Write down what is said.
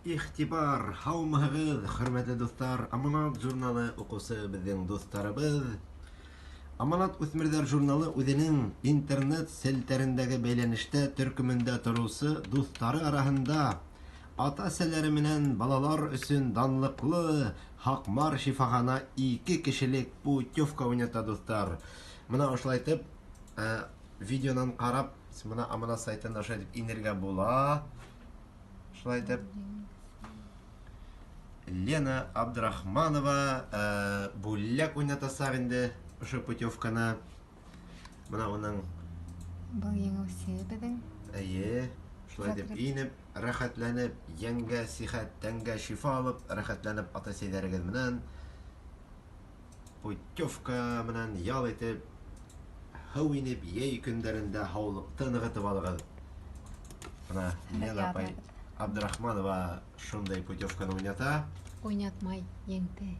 Ихтибар, һаумыһығыҙ, хөрмәтле дуҫтар, Аманат журналы уҡыусы беҙҙең дуҫтарыбыҙ. Аманат үҫмерҙәр журналы үҙенең интернет селтәрендәге бәйләнештә төркөмөндә тороусы дуҫтары араһында ата-әсәләре менән балалар өсөн данлыҡлы Һаҡмар шифахана 2 кешелек путевка уйната дуҫтар. Мына ошолайтып видеонан ҡарап, мына Аманат сайтына ошолайтып инергә була. Ошолайтып Лена Абдрахманова бүләк уйнатасаҡ инде ошо путевканы. Мына уның Был еңеүсе беҙҙең. Эйе, шулай дип инеп, рәхәтләнеп, йәнгә сихәт, тәнгә шифа алып, рәхәтләнеп ата-әсәләрегеҙ менән путевка менән ял итеп, һыу инеп, йәй көндәрендә һаулыҡты нығытып алығыҙ. Мына Лена апай Абдрахманова шундай путевканы уйната. Уйнатмай, еңде.